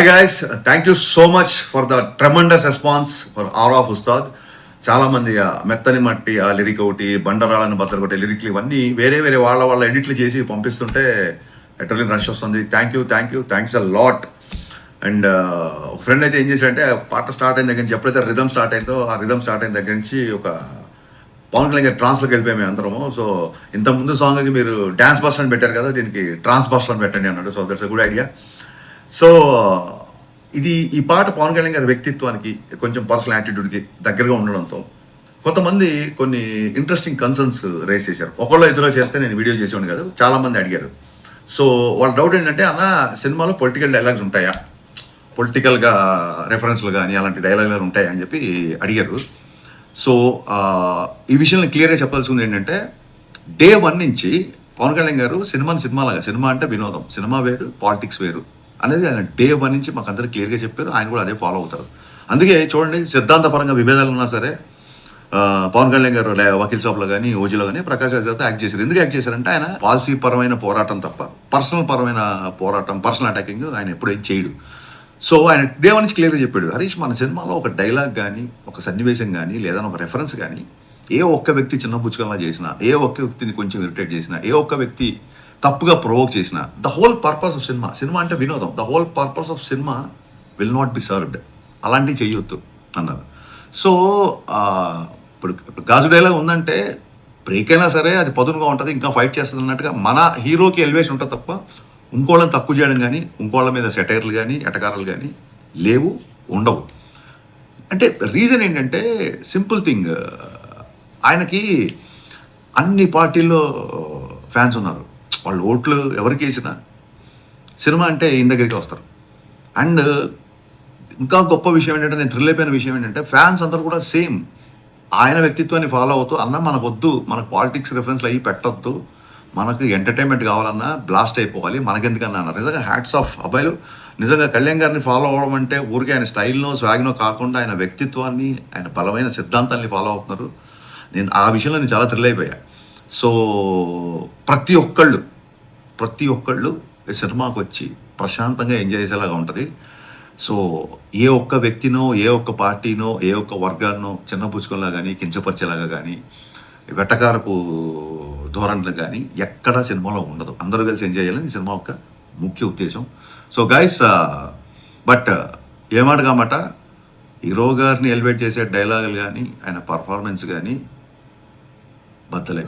Hi guys, thank you so much for the tremendous response for R of Ustaad. చాలామంది మెత్తని మట్టి ఆ lyric ఒకటి, బండరాళ్ళని బద్దలు కొట్టే లిరిక్లు ఇవన్నీ వేరే వేరే వాళ్ళ ఎడిట్లు చేసి పంపిస్తుంటే ఎటర్లీ రష్ వస్తుంది. Thanks a lot. అండ్ ఒక ఫ్రెండ్ అయితే ఏం చేశాడంటే పాట స్టార్ట్ అయిన దగ్గర నుంచి ఎప్పుడైతే రిథమ్ స్టార్ట్ అయిందో ఆ రిథమ్ స్టార్ట్ అయిన దగ్గర నుంచి ఒక పవన్ కళ్యాణ్ గారి ట్రాన్స్లోకి వెళ్ళిపోయాము అందరము. సో ఇంతకుముందు సాంగ్కి మీరు డ్యాన్స్ బస్టర్ అని పెట్టారు కదా, దీనికి ట్రాన్స్ బస్టర్ అని పెట్టండి అన్నాడు. So that's a good idea. So ఈ పాట పవన్ కళ్యాణ్ గారి వ్యక్తిత్వానికి కొంచెం పర్సనల్ యాటిట్యూడ్కి దగ్గరగా ఉండడంతో కొంతమంది కొన్ని ఇంట్రెస్టింగ్ కన్సర్న్స్ రేస్ చేశారు. ఒకళ్ళు ఇద్దరు చేస్తే నేను వీడియో చేసేవాడిని కాదు, చాలామంది అడిగారు. సో వాళ్ళ డౌట్ ఏంటంటే, అన్న సినిమాలో పొలిటికల్ డైలాగ్స్ ఉంటాయా, పొలిటికల్గా రెఫరెన్స్లు కానీ అలాంటి డైలాగులు ఉంటాయా అని చెప్పి అడిగారు. సో ఈ విషయంలో క్లియర్గా చెప్పాల్సింది ఏంటంటే, డే 1 నుంచి పవన్ కళ్యాణ్ గారు సినిమాలాగా, సినిమా అంటే వినోదం, సినిమా వేరు పాలిటిక్స్ వేరు అనేది ఆయన డే 1 నుంచి మాకు అందరూ క్లియర్గా చెప్పారు. ఆయన కూడా అదే ఫాలో అవుతారు. అందుకే చూడండి, సిద్ధాంతపరంగా విభేదాలు ఉన్నా సరే పవన్ కళ్యాణ్ గారు వకీల్ షాప్లో కానీ ఓజీలో కానీ ప్రకాష్ రాజ్ గారితో యాక్ట్ చేశారు. ఎందుకు యాక్ట్ చేశారంటే ఆయన పాలసీ పరమైన పోరాటం తప్ప పర్సనల్ పరమైన పోరాటం, పర్సనల్ అటాకింగ్ ఆయన ఎప్పుడు ఏం చేయడు. సో ఆయన డే 1 నుంచి క్లియర్గా చెప్పాడు, హరీష్ మన సినిమాలో ఒక డైలాగ్ కానీ, ఒక సన్నివేశం కానీ, లేదా ఒక రెఫరెన్స్ కానీ ఏ ఒక్క వ్యక్తి చిన్న పుచ్చుకల్లా చేసినా, ఏ ఒక్క వ్యక్తిని కొంచెం ఇరిటేట్ చేసినా, ఏ ఒక్క వ్యక్తి తప్పుగా ప్రొవోక్ చేసిన, the whole purpose of cinema అంటే వినోదం, the whole purpose of cinema will not be served, అలాంటివి చేయొద్దు అన్నారు. సో ఇప్పుడు గాజు డైలాగ్ ఉందంటే బ్రేక్ అయినా సరే అది పదునుగా ఉంటుంది, ఇంకా ఫైట్ చేస్తుంది అన్నట్టుగా మన హీరోకి ఎలివేషన్ ఉంటుంది తప్ప ఇంకోళ్ళని తక్కువ చేయడం కానీ, ఇంకోళ్ళ మీద సెటైర్లు కానీ, ఎటకారాలు కానీ లేవు, ఉండవు. అంటే రీజన్ ఏంటంటే సింపుల్ థింగ్, ఆయనకి అన్ని పార్టీల్లో ఫ్యాన్స్ ఉన్నారు. వాళ్ళు ఓట్లు ఎవరికి వేసినా సినిమా అంటే ఈయన దగ్గరికి వస్తారు. అండ్ ఇంకా గొప్ప విషయం ఏంటంటే, నేను థ్రిల్ అయిపోయిన విషయం ఏంటంటే, ఫ్యాన్స్ అందరూ కూడా సేమ్ ఆయన వ్యక్తిత్వాన్ని ఫాలో అవుతూ, అన్న మనకు వద్దు, మనకు పాలిటిక్స్ రెఫరెన్స్లు అయ్యి పెట్టొద్దు, మనకు ఎంటర్టైన్మెంట్ కావాలన్నా బ్లాస్ట్ అయిపోవాలి, మనకెందుకన్నా అన్నారు. నిజంగా హ్యాట్స్ ఆఫ్ అబ్బాయిలు. నిజంగా కళ్యాణ్ గారిని ఫాలో అవ్వడం అంటే ఊరికే ఆయన స్టైల్నో స్వాగ్నో కాకుండా ఆయన వ్యక్తిత్వాన్ని, ఆయన బలమైన సిద్ధాంతాన్ని ఫాలో అవుతున్నారు. నేను ఆ విషయంలో నేను చాలా థ్రిల్ అయిపోయా. సో ప్రతి ఒక్కళ్ళు ఈ సినిమాకి వచ్చి ప్రశాంతంగా ఎంజాయ్ చేసేలాగా ఉంటుంది. సో ఏ ఒక్క వ్యక్తినో, ఏ ఒక్క పార్టీనో, ఏ ఒక్క వర్గాన్నో చిన్న పుచ్చుకోలా కానీ, కించపరిచేలాగా కానీ, వెటకారపు ధోరణులు కానీ ఎక్కడా సినిమాలో ఉండదు. అందరూ కలిసి ఎంజాయ్ చేయాలని ఈ సినిమా యొక్క ముఖ్య ఉద్దేశం. సో గైస్, బట్ ఏమాట కామాట హీరో గారిని ఎలివేట్ చేసే డైలాగులు కానీ, ఆయన పర్ఫార్మెన్స్ కానీ బద్దలైపోతుంది.